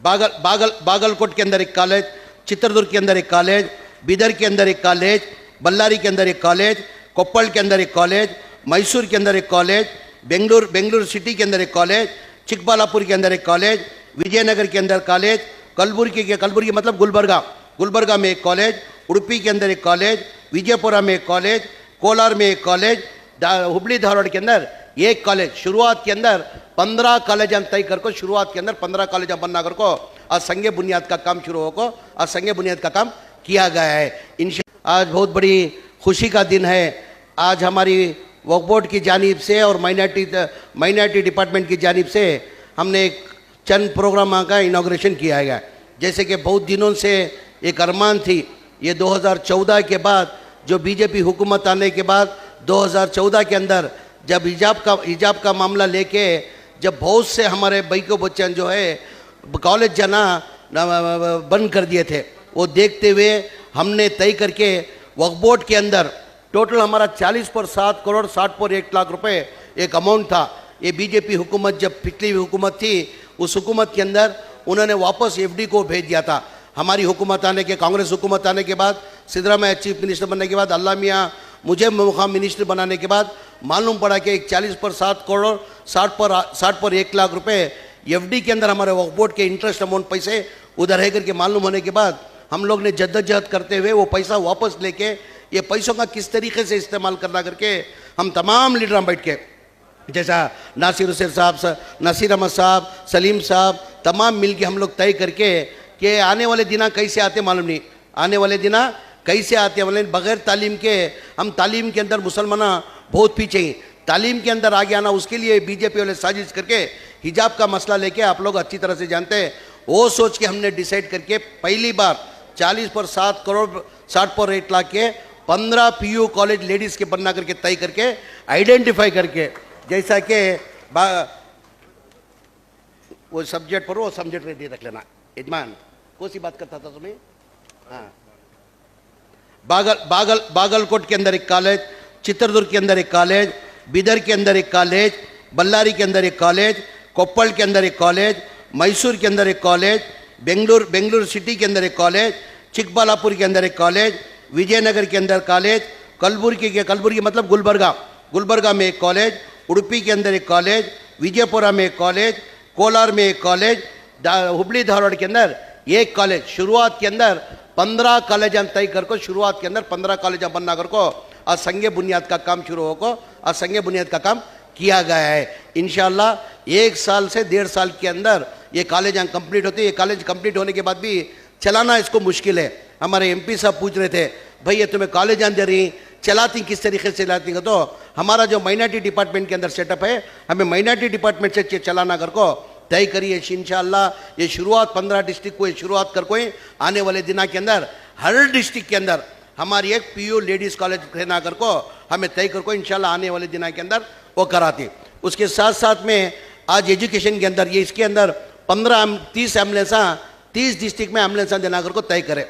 बागलकोट के अंदर एक कॉलेज, चित्रदुर्ग के अंदर एक कॉलेज, बीदर के अंदर एक कॉलेज, बल्लारी के अंदर एक कॉलेज, कोप्पल के अंदर एक कॉलेज, मैसूर के अंदर एक कॉलेज, बेंगलुरु सिटी के अंदर एक कॉलेज, चिकबालापुर के अंदर एक कॉलेज, विजयनगर के अंदर कॉलेज, कलबुर्गी मतलब गुलबर्गा में एक कॉलेज, उडुपी के अंदर एक कॉलेज, विजयपुरा में एक कॉलेज, कोलार में एक कॉलेज, हुबली धारवाड़ के अंदर एक कॉलेज। शुरुआत के अंदर 15 कॉलेज तय कर को शुरुआत के अंदर 15 कॉलेज बनना कर को आज संगे बुनियाद का काम शुरू हो आज संगे बुनियाद का काम किया गया है। आज बहुत बड़ी खुशी का दिन है। आज हमारी वक्फ बोर्ड की जानिब से और माइनॉरिटी डिपार्टमेंट की जानिब से हमने एक चंद प्रोग्राम का इनॉग्रेशन किया गया। जैसे कि बहुत दिनों से एक अरमान थी, ये 2014 के बाद जो बीजेपी हुकूमत आने के बाद 2014 के अंदर जब हिजाब का मामला लेके जब बहुत से हमारे भाइयों बच्चन जो है कॉलेज जाना बंद कर दिए थे, वो देखते हुए हमने तय करके वक्फ बोर्ड के अंदर टोटल हमारा 40 पर 7 करोड़ 60 पर 1 लाख रुपए एक अमाउंट था। ये बीजेपी हुकूमत जब पिछली हुकूमत थी उस हुकूमत के अंदर उन्होंने वापस एफडी को भेज दिया था। हमारी हुकूमत आने के कांग्रेस हुकूमत आने के बाद सिद्धरामैया चीफ मिनिस्टर बनने के बाद अल्लाह मियाँ मुझे मुकाम मिनिस्टर बनाने के बाद मालूम पड़ा कि 40 पर 7 करोड़ 60 पर 1 लाख रुपए एफडी के अंदर हमारे वक्फ बोर्ड के इंटरेस्ट अमाउंट पैसे उधर है करके मालूम होने के बाद हम लोग ने जद्दोजहद करते हुए वो पैसा वापस लेके ये पैसों का किस तरीके से इस्तेमाल करना करके हम तमाम लीडर बैठ के जैसा नासिर हुसैन साहब, नसीर अहमद साहब, सलीम साहब तमाम मिल के हम लोग तय करके कि आने वाले दिना कैसे आते मालूम नहीं, आने वाले दिना कैसे आते वाले बगैर तालीम के हम तालीम के अंदर मुसलमान बहुत पीछे हैं। तालीम के अंदर आगे आना उसके लिए बीजेपी वाले साजिश करके हिजाब का मसला लेके आप लोग अच्छी तरह से जानते हैं। वो सोच के हमने डिसाइड करके पहली बार 40 पर 7 करोड़ 60 पर 1 लाख के 15 पीयू कॉलेज लेडीज़ के बनना करके तय करके आइडेंटिफाई करके जैसा कि वो सब्जेक्ट पर वो सब्जेक्ट रेडी रख लेना। यजमान कौन सी बात करता था तुम्हें? हाँ, बागलकोट के अंदर एक कॉलेज, चित्रदुर्ग के अंदर एक कॉलेज, बीदर के अंदर एक कॉलेज, बल्लारी के अंदर एक कॉलेज, कोप्पल के अंदर एक कॉलेज, मैसूर के अंदर एक कॉलेज, बेंगलुरु सिटी के अंदर एक कॉलेज, चिकबालापुर के अंदर एक कॉलेज, विजयनगर के अंदर कॉलेज, कलबुर्गी मतलब गुलबर्गा में एक कॉलेज, उडुपी के अंदर एक कॉलेज, विजयपुरा में एक कॉलेज, कोलार में एक कॉलेज, हुबली धारवाड़ के अंदर एक कॉलेज। शुरुआत के अंदर 15 कॉलेज तय कर को शुरुआत के अंदर 15 कॉलेज बनना कर को आज संगे बुनियाद का काम शुरू हो को आज संगे बुनियाद का काम किया गया है। इंशाल्लाह 1 साल से 1.5 साल के अंदर ये कॉलेज कंप्लीट होती है। ये कॉलेज कंप्लीट होने के बाद भी चलाना इसको मुश्किल है। हमारे एमपी साहब पूछ रहे थे भाई ये तुम्हें कॉलेज दे रही चलाती किस तरीके से चलाती? तो हमारा जो माइनॉरिटी डिपार्टमेंट के अंदर सेटअप है हमें माइनॉरिटी डिपार्टमेंट से चलाना कर को तय करिए। इंशाल्लाह ये शुरुआत 15 डिस्ट्रिक्ट को शुरुआत कर कोई आने वाले दिना के अंदर हर डिस्ट्रिक्ट के अंदर हमारी एक पीयू लेडीज़ कॉलेज रहना कर को हमें तय कर को इंशाल्लाह आने वाले दिना के अंदर वो कराती। उसके साथ साथ में आज एजुकेशन के अंदर ये इसके अंदर 30 एम्बुलेंस 30 डिस्ट्रिक्ट में एम्बुलेंस देना कर को तय करे।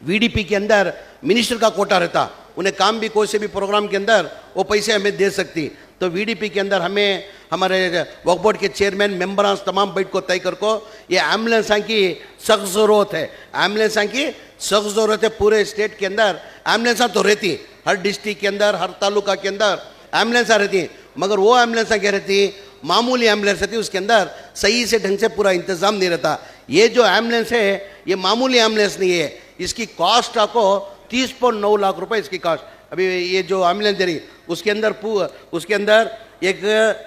वीडीपी के अंदर मिनिस्टर का कोटा रहता, उन्हें काम भी कोई से भी प्रोग्राम के अंदर वो पैसे हमें दे सकती। तो वीडीपी के अंदर हमें हमारे वक्फ बोर्ड के चेयरमैन मेंबर तमाम बैठ को तय कर को ये एम्बुलेंस की सख्त ज़रूरत है। एम्बुलेंस की सख्त ज़रूरत है। पूरे स्टेट के अंदर एम्बुलेंस तो रहती, हर डिस्ट्रिक्ट के अंदर हर तालुका के अंदर एम्बुलेंस रहती, मगर वो एम्बुलेंस क्या रहती मामूली एम्बुलेंस रहती, उसके अंदर सही से ढंग से पूरा इंतज़ाम नहीं रहता। ये जो एम्बुलेंस है ये मामूली एम्बुलेंस नहीं है, इसकी कॉस्ट आपको 30.9 लाख रुपए इसकी कॉस्ट। अभी ये जो एम्बुलेंस दे रही उसके अंदर एक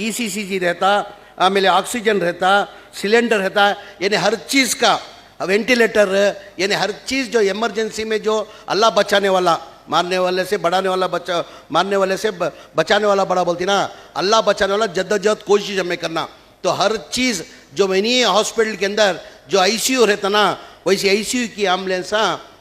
ECG रहता, आमेले ऑक्सीजन रहता, सिलेंडर रहता, यानी हर चीज़ का वेंटिलेटर, यानी हर चीज़ जो इमरजेंसी में जो अल्लाह बचाने वाला मारने वाले से बढ़ाने वाला मारने वाले से बचाने वाला बड़ा बोलती ना, अल्लाह बचाने वाला जद्दोजहद कोशिश हमें करना। तो हर चीज़ जो मैंने हॉस्पिटल के अंदर जो ICU रहता ना वैसे ICU की एम्बुलेंस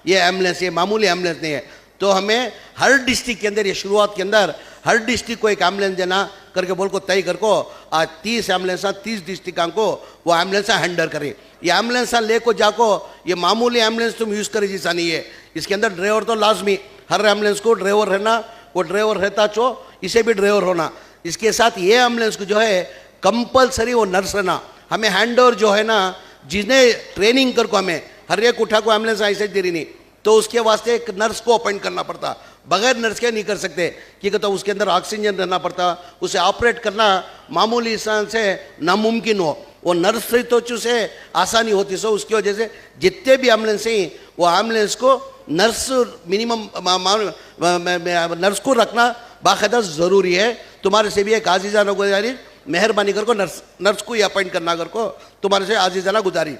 ये एम्बुलेंस ये मामूली एम्बुलेंस नहीं है। तो हमें हर डिस्ट्रिक्ट के अंदर ये शुरुआत के अंदर हर डिस्ट्रिक्ट को एक एम्बुलेंस देना करके बोल को तय कर को आज 30 एम्बुलेंस 30 डिस्ट्रिक्ट को वो एम्बुलेंस हैंडल करें। ये एम्बुलेंस ले को जाको ये मामूली एम्बुलेंस तुम यूज़ करे जैसा नहीं है। इसके अंदर ड्राइवर तो लाजमी, हर एम्बुलेंस को ड्राइवर रहना, वो ड्राइवर रहता चो इसे भी ड्राइवर होना। इसके साथ ये एम्बुलेंस को जो है कंपलसरी वो नर्स रहना। हमें हैंड ओवर जो है ना जिन्हें ट्रेनिंग कर को हमें हर एक उठा को एम्बुलेंस ऐसे दे रही नहीं, तो उसके वास्ते एक नर्स को अपॉइंट करना पड़ता, बगैर नर्स के नहीं कर सकते, क्योंकि तो उसके अंदर ऑक्सीजन रहना पड़ता, उसे ऑपरेट करना मामूली इंसान से नामुमकिन हो, वो नर्स से तो से आसानी होती। सो उसकी वजह से जितने भी एम्बुलेंस हैं वो एम्बुलेंस को नर्स मिनिमम नर्स को रखना बाकायदा ज़रूरी है। तुम्हारे से भी एक आजीज़ाना गुजारी, मेहरबानी कर को नर्स को ही अपॉइंट करना कर को तुम्हारे से आजीज़ाना गुजारी।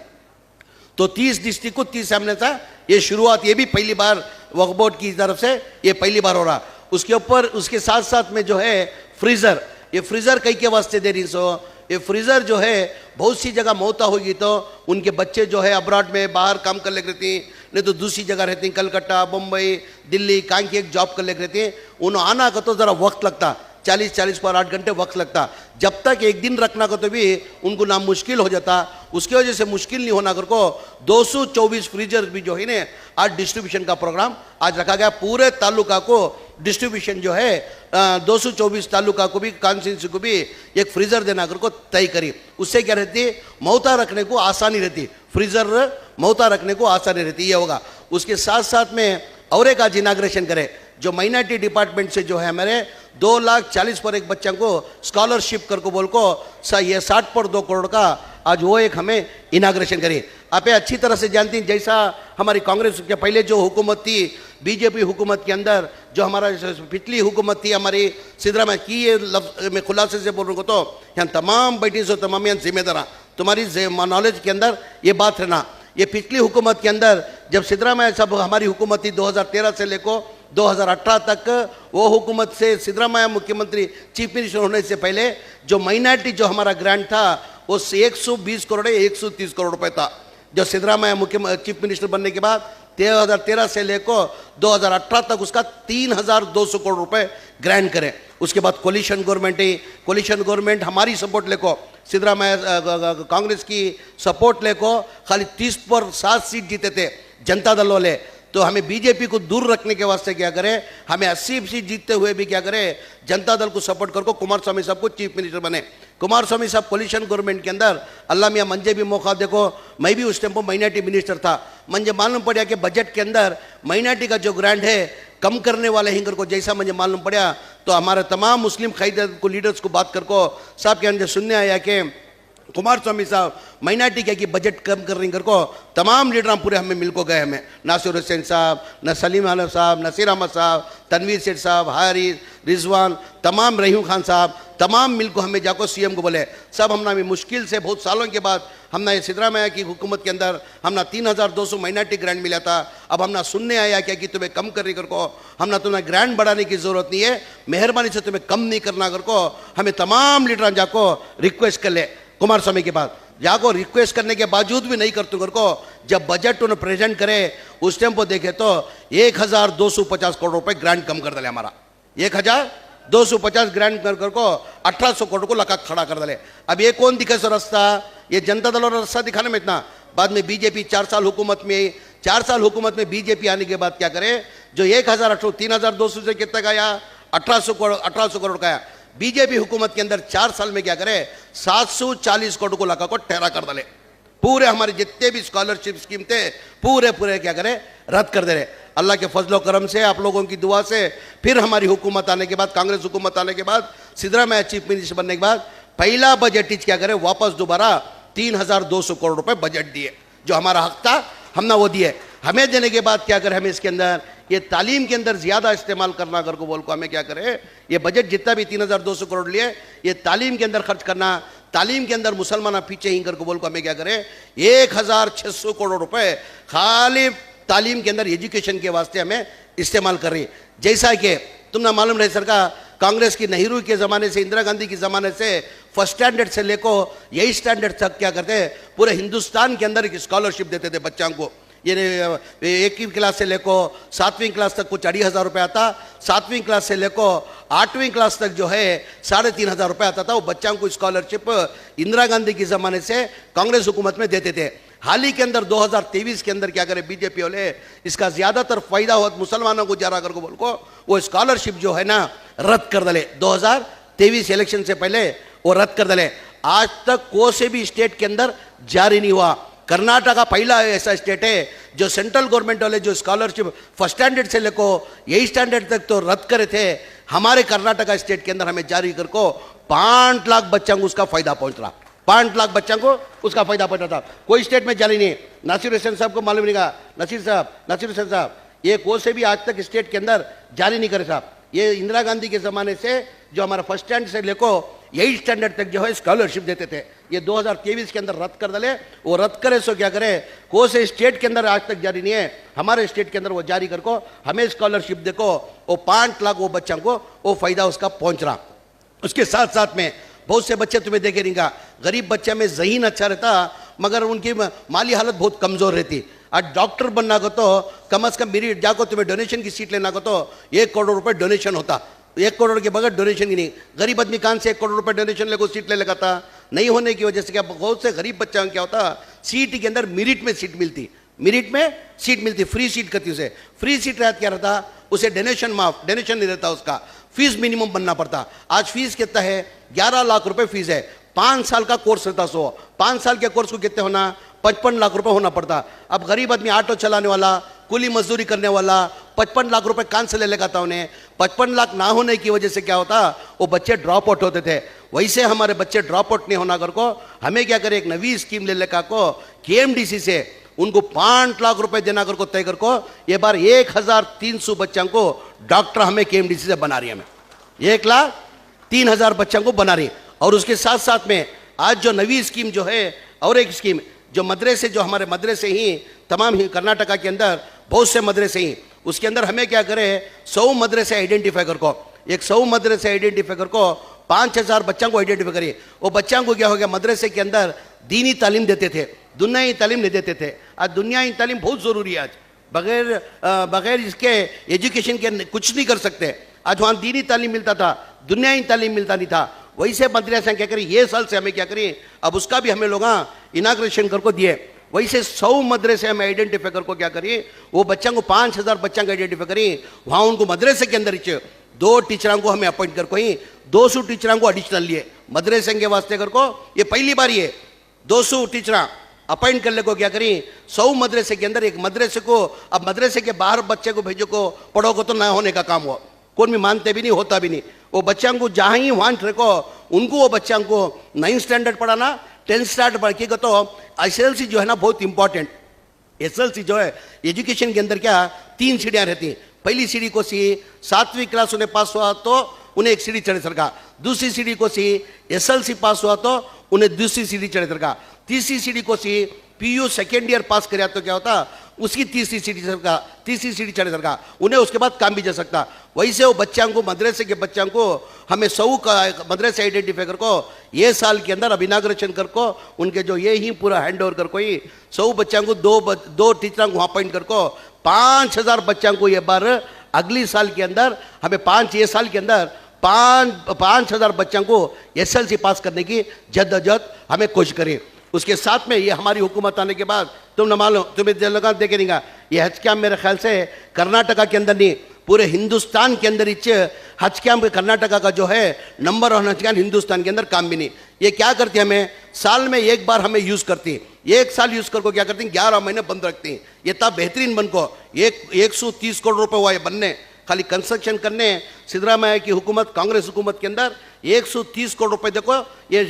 तो 30 डिस्ट्रिक्ट को 30 एम्बुलेंस था, ये शुरुआत, ये भी पहली बार वक्फ बोर्ड की तरफ से ये पहली बार हो रहा। उसके ऊपर उसके साथ साथ में जो है फ्रीज़र, ये फ्रीज़र कई के वास्ते दे रही। सो ये फ्रीज़र जो है बहुत सी जगह मौता होगी तो उनके बच्चे जो है अब्रॉड में बाहर काम कर ले रहती, नहीं तो दूसरी जगह रहती, कलकत्ता, मुंबई, दिल्ली, कहीं की एक जॉब कर ले रहती हैं, उन्हें आना का तो ज़रा वक्त लगता, 40 पर 8 घंटे वक्त लगता। जब तक एक दिन रखना का तो भी उनको ना मुश्किल हो जाता। उसकी वजह से मुश्किल नहीं होना कर को 224 फ्रीजर भी जो है ना आज डिस्ट्रीब्यूशन का प्रोग्राम आज रखा गया। पूरे तालुका को डिस्ट्रीब्यूशन जो है 224 तालुका को भी कॉन्स्टिट्यूंसी को भी एक फ्रीजर देना कर को तय करी। उससे क्या रहती है, मौता रखने को आसानी रहती, फ्रीजर मौता रखने को आसानी रहती, ये होगा। उसके साथ साथ में और एक आज इनाग्रेशन करे जो माइनॉरिटी डिपार्टमेंट से जो है हमारे 2,40,000 पर एक बच्चा को स्कॉलरशिप कर को बोल को ये 60 पर 2 करोड़ का आज वो एक हमें इनाग्रेशन करी। आप अच्छी तरह से जानती हैं, जैसा हमारी कांग्रेस के पहले जो हुकूमत थी, बीजेपी हुकूमत के अंदर जो हमारा पिछली हुकूमत थी हमारी सिद्धरामैया की, ये लफ्ज़ मैं खुलासे से बोल रहा हूँ तो यहाँ तमाम बैठी सो तमाम यहाँ जिम्मेदार तुम्हारी नॉलेज के अंदर ये बात रहना। ये पिछली हुकूमत के अंदर जब सिद्धरामैया साहब हमारी हुकूमत थी 2013 से लेकर 2018 तक, वो हुकूमत से सिद्धरामैया मुख्यमंत्री चीफ मिनिस्टर होने से पहले जो माइनॉरिटी जो हमारा ग्रांट था वो 120 करोड़ 130 करोड़ रुपए था। जो सिद्धरामैया मुख्य चीफ मिनिस्टर बनने के बाद 2013 से लेकर 2018 तक उसका 3,200 करोड़ रुपए ग्रांट करें। उसके बाद कोलिशन गवर्नमेंट है, कोलिशन गवर्नमेंट हमारी सपोर्ट लेको, सिद्धरामैया कांग्रेस की सपोर्ट लेको खाली 30 पर 7 सीट जीते थे जनता दल वाले। तो हमें बीजेपी को दूर रखने के वास्ते क्या करें, हमें 80 सीट जीतते हुए भी क्या करें, जनता दल को सपोर्ट करके कुमार स्वामी साहब को चीफ मिनिस्टर बने। कुमार स्वामी साहब कोलिशन गवर्नमेंट के अंदर अल्लाह मियाँ मंजे भी मौका देखो, मैं भी उस टाइम पर माइनॉरिटी मिनिस्टर था, मुझे मालूम पड़ा कि बजट के अंदर माइनॉरिटी का जो ग्रांट है कम करने वाले हिंगर को जैसा मुझे मालूम पड़ा तो हमारे तमाम मुस्लिम खैदर को लीडर्स को बात करको साहब के अंदर सुनने आया कि कुमार स्वामी साहब माइनॉरिटी क्या कि बजट कम कर रही को तमाम लीडर पूरे हमें मिल को गए, हमें नासिर हुसैन साहब, न सलीम आलम साहब, नसीर अहमद साहब, तनवीर सेठ साहब, हारिस, रिजवान, तमाम रहीम खान साहब, तमाम मिल को हमें जाको सीएम को बोले सब हमना में मुश्किल से बहुत सालों के बाद हमने ये सिद्धरामैया की हुकूमत के अंदर हमना 3,200 माइनॉरिटी ग्रांट मिला था। अब हमना सुनने आया क्या कि तुम्हें कम करने कर को हमना तुम्हें ग्रांट बढ़ाने की ज़रूरत नहीं है, मेहरबानी से तुम्हें कम नहीं करना कर को हमें तमाम लीडर जाको रिक्वेस्ट कर ले कुमार स्वामी के बाद जाको रिक्वेस्ट करने के बावजूद भी नहीं करते कर को जब बजट उन्हें प्रेजेंट करे उस टाइम पर देखे तो 1,250 करोड़ रुपए ग्रांट कम कर दले, हमारा 1,250 ग्रांट कर को 1,800 करोड़ को लगा खड़ा कर दले। अब ये कौन दिखे सो रास्ता, ये जनता दल और रास्ता दिखाने में इतना। बाद में बीजेपी 4 साल हुकूमत में 4 साल हुकूमत में बीजेपी आने के बाद क्या करे, जो 3,200 से कितना का आया 1,800 करोड़ का आया, बीजेपी हुकूमत के अंदर 4 साल में क्या करे 740 करोड़ को लगा को ठहरा कर दले। पूरे हमारे जितने भी स्कॉलरशिप स्कीम थे पूरे क्या करे रद्द कर दे रहे। अल्लाह के फजलो करम से आप लोगों की दुआ से फिर हमारी हुकूमत आने के बाद, कांग्रेस हुकूमत आने के बाद, सिद्धरामैया चीफ मिनिस्टर बनने के बाद पहला बजट ही क्या करे वापस दोबारा 3,200 करोड़ रुपए बजट दिए, जो हमारा हक था हमने वो दिए। हमें देने के बाद क्या करें, हमें इसके अंदर ये तालीम के अंदर ज़्यादा इस्तेमाल करना कर को बोल को हमें क्या करें, ये बजट जितना भी 3,200 करोड़ लिए ये तालीम के अंदर खर्च करना, तालीम के अंदर मुसलमान पीछे ही कर को बोल को हमें क्या करें 1,600 करोड़ रुपए खाली तालीम के अंदर एजुकेशन के वास्ते हमें इस्तेमाल कर रही। जैसा कि तुमने मालूम रहे सरकार कांग्रेस की नेहरू के ज़माने से, इंदिरा गांधी के ज़माने से फर्स्ट स्टैंडर्ड से लेकर यही स्टैंडर्ड तक क्या करते पूरे हिंदुस्तान के अंदर एक स्कॉलरशिप देते थे बच्चों को। ये 1वीं क्लास से लेकर 7वीं क्लास तक कुछ 2,500 रुपये आता, 7वीं क्लास से लेकर 8वीं क्लास तक जो है 3,500 रुपये आता था। वो बच्चों को स्कॉलरशिप इंदिरा गांधी के ज़माने से कांग्रेस हुकूमत में देते थे। हाल ही के अंदर 2023 के अंदर क्या करे बीजेपी वाले इसका ज़्यादातर फायदा हो मुसलमानों को जा रहा कर को बोल को वो स्कॉलरशिप जो है ना रद्द कर दले। 2023 इलेक्शन से पहले वो रद्द कर दले। आज तक कोई से भी स्टेट के अंदर जारी नहीं हुआ। कर्नाटका पहला ऐसा स्टेट है जो सेंट्रल गवर्नमेंट वाले जो स्कॉलरशिप फर्स्ट स्टैंडर्ड से लेकर 8 स्टैंडर्ड तक तो रद्द करे थे, हमारे कर्नाटका स्टेट के अंदर हमें जारी कर को 5 लाख बच्चों को उसका फायदा पहुंच रहा। 5 लाख बच्चों को उसका फायदा पहुंच रहा था। कोई स्टेट में जारी नहीं। नासिर हुसैन साहब को मालूम नहीं का, नासिर हुसैन साहब ये कोई से भी आज तक स्टेट के अंदर जारी नहीं करे साहब। ये इंदिरा गांधी के ज़माने से जो हमारा फर्स्ट स्टैंड से लेको 8 स्टैंडर्ड तक जो है स्कॉलरशिप देते थे, ये 2023 के अंदर रद्द कर डाले। वो रद्द करे सो क्या करे, कोई से स्टेट के अंदर आज तक जारी नहीं है, हमारे स्टेट के अंदर वो जारी कर को हमें स्कॉलरशिप देखो वो 5 लाख वो बच्चों को वो फायदा उसका पहुंच रहा। उसके साथ साथ में बहुत से बच्चे तुम्हें देखे नहीं का, गरीब बच्चे में ज़हीन अच्छा रहता मगर उनकी माली हालत बहुत कमज़ोर रहती। आज डॉक्टर बनना को तो कम से कम मेरिट जाको तुम्हें डोनेशन की सीट लेना को तो 1 करोड़ रुपए डोनेशन होता। 1 करोड़ के बगैर डोनेशन ही नहीं। गरीब आदमी कहाँ से 1 करोड़ रुपए डोनेशन लेकर सीट ले लगा था। नहीं होने की वजह से क्या बहुत से गरीब बच्चों क्या होता, सीट के अंदर मेरिट में सीट मिलती, मेरिट में सीट मिलती, फ्री सीट करती। उसे फ्री सीट रहता क्या रहता, उसे डोनेशन माफ, डोनेशन नहीं रहता, उसका फीस मिनिमम बनना पड़ता। आज फीस कितना है, 11 लाख रुपए फीस है। 5 साल का कोर्स रहता। 5 साल के कोर्स को कितने होना, 55 लाख रुपए होना पड़ता। अब गरीब आदमी ऑटो चलाने वाला, कुली मजदूरी करने वाला 55 लाख रुपए कहाँ से ले लेगा था उन्हें। 55 लाख ना होने की वजह से क्या होता, वो बच्चे ड्रॉप आउट होते थे। वैसे हमारे बच्चे ड्रॉप आउट नहीं होना कर को हमें क्या करे, एक नवी स्कीम ले लेकर को KMDC से उनको 5 लाख रुपए देना कर को तय कर को ये बार 1300 बच्चों को डॉक्टर हमें KMDC से बना रही है। हमें 1,03,000 बच्चों को बना रही। और उसके साथ साथ में आज जो नवी स्कीम जो है, और एक स्कीम जो मदरसे, जो हमारे मदरसे ही तमाम ही कर्नाटका के अंदर बहुत से मदरसे ही, उसके अंदर हमें क्या करें, 100 मदरसे आइडेंटिफाई कर को, एक 100 मदरसे आइडेंटिफाई कर को 5,000 बच्चों को आइडेंटिफाई करिए। वो बच्चों को क्या हो गया, मदरसे के अंदर दीनी तालीम देते थे, दुनियाई तालीम नहीं देते थे। आज दुनियाई तालीम बहुत ज़रूरी है। आज बगैर इसके एजुकेशन के कुछ नहीं कर सकते। आज वहाँ दीनी तालीम मिलता था, दुनियाई तालीम मिलता नहीं था। वैसे मदरसे क्या करें, ये साल से हमें क्या करें, अब उसका भी हमें लोग इनाग्रेशन कर को दिए। वैसे 100 मदरसे हमें आइडेंटिफाई कर को क्या करिए, वो बच्चों को 5,000 बच्चों को आइडेंटिफाई करिए। वहाँ उनको मदरसे के अंदर 2 टीचरों को हमें अपॉइंट कर को ही 200 टीचरों को एडिशनल लिए मदरसे के वास्ते कर को। ये पहली बार ये 200 टीचर अपॉइंट कर ले को क्या करें, 100 मदरसे के अंदर एक मदरसे को, अब मदरसे के बाहर बच्चे को भेजो को पढ़ो को तो ना होने का काम हो, कौन भी मानते भी नहीं, होता भी नहीं। वो बच्चों को जहाँ ही वांट रखो उनको, वो बच्चों को 9th स्टैंडर्ड पढ़ाना, 10th स्टैंडर्ड पढ़ के तो SLC जो है ना बहुत इंपॉर्टेंट। SLC जो है एजुकेशन के अंदर क्या 3 सीढ़ियाँ रहती हैं। पहली सीढ़ी को सी 7वीं क्लास उन्हें पास हुआ तो उन्हें एक सीढ़ी चढ़े सरका, दूसरी सीढ़ी को सी SLC पास हुआ तो उन्हें दूसरी सीढ़ी चढ़े सरका, तीसरी सीढ़ी को सी PU सेकेंड ईयर पास कर तो क्या होता, उसकी तीसरी सीढ़ी चढ़े सरका, उन्हें उसके बाद काम भी जा सकता। वैसे वो बच्चों को, मदरसे के बच्चों को हमें 100 का मदरसे आइडेंटिफाई कर को ये साल के अंदर अब इनाग्रेशन कर को उनके जो ये ही पूरा हैंड ओवर कर को ही 100 बच्चों को 2 टीचरों को वहाँ अपॉइंट कर को 5,000 बच्चों को ये बार अगली साल के अंदर हमें ये साल के अंदर 5,000 बच्चों को SLC पास करने की जद्दोजहद हमें कोशिश करें। उसके साथ में ये हमारी हुकूमत आने के बाद तुम न मालूम, तुम्हें लगा देखे नहीं, ये हज कैम्प मेरे ख्याल से कर्नाटका के अंदर नहीं पूरे हिंदुस्तान के अंदर हज कैम्प कर्नाटका का जो है नंबर 1 हज कैम्प हिंदुस्तान के अंदर काम भी नहीं। ये क्या करती है, हमें साल में एक बार हमें यूज़ करती है, 1 साल यूज़ करको क्या करती हैं 11 महीने बंद रखती हैं। ये तब बेहतरीन बन को 130 करोड़ रुपये हुआ ये बनने, खाली कंस्ट्रक्शन करने सिद्धरामैया की हुकूमत, कांग्रेस हुकूमत के अंदर 130 करोड़ रुपए देखो ये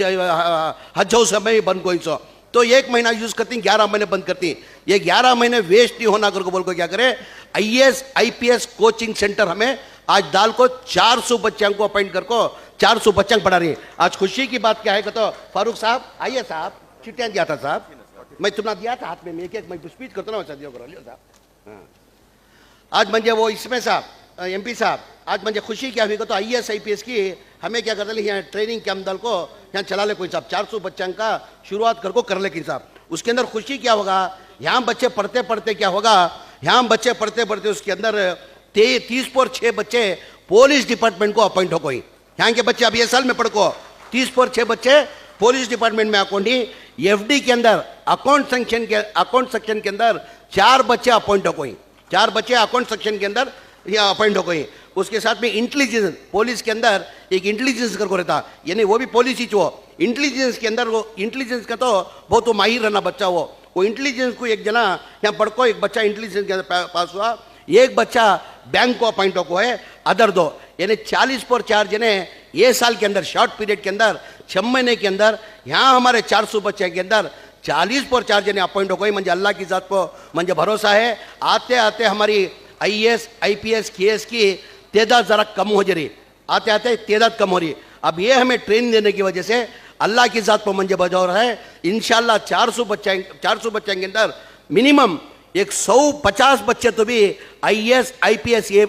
हज हाउस में बंद कोई सो तो 1 महीना यूज करती, 11 महीने बंद करती। ये 11 महीने वेस्ट नहीं होना करके बोल को क्या करे, IAS IPS कोचिंग सेंटर हमें आज दाल को 400 बच्चों को अपॉइंट कर को 400 बच्चों पढ़ा रही है। आज खुशी की बात क्या है तो फारूक साहब आइए साहब, चिट्ठियाँ दिया था साहब, मैं तुम्हें दिया था हाथ में, एक मैं स्पीच करता ना वैसा दिया करो साहब। हाँ आज म्हणजे वो इसमें साहब MP साहब, आज म्हणजे खुशी क्या हुई तो IAS IPS की हमें क्या करते यहाँ ट्रेनिंग कैंप दल को यहाँ चला ले कोई साहब, 400 बच्चों का शुरुआत कर को कर ले साहब। उसके अंदर खुशी क्या होगा, यहाँ बच्चे पढ़ते पढ़ते क्या होगा, यहाँ बच्चे पढ़ते पढ़ते उसके अंदर 30 बच्चे पुलिस डिपार्टमेंट को अपॉइंट हो गई। यहाँ के बच्चे अब ये साल में पढ़ को 30 बच्चे पुलिस डिपार्टमेंट में अकाउंट ही FD के अंदर अकाउंट सेक्शन के अंदर 4 बच्चे अपॉइंट हो गई, 4 बच्चे अकाउंट सेक्शन के अंदर यहाँ अपॉइंट हो गई। उसके साथ में इंटेलिजेंस, पुलिस के अंदर एक इंटेलिजेंस करके रहता, यानी वो भी पुलिस ही चो इंटेलिजेंस के अंदर, वो इंटेलिजेंस का तो बहुत वो माहिर रहना बच्चा, वो इंटेलिजेंस को एक जना यहाँ पढ़को, एक बच्चा इंटेलिजेंस के अंदर पास हुआ, एक बच्चा बैंक को अपॉइंट को है, अदर दो, यानी 40 पर 4 जने ये साल के अंदर शॉर्ट पीरियड के अंदर 6 महीने के अंदर यहाँ हमारे 400 बच्चे के अंदर 40 पर 4 जने अपॉइंट हो गए। म्हणजे अल्लाह की जात को म्हणजे भरोसा है। आते आते हमारी IAS IPS KS की तादाद ज़रा कम हो जा रही, आते आते तादाद कम हो रही। अब ये हमें ट्रेनिंग देने की वजह से अल्लाह की जात पर मंजे बजा रहा है। इंशाल्लाह 400 बच्चे के अंदर मिनिमम 150 बच्चे तो भी IAS IPS ये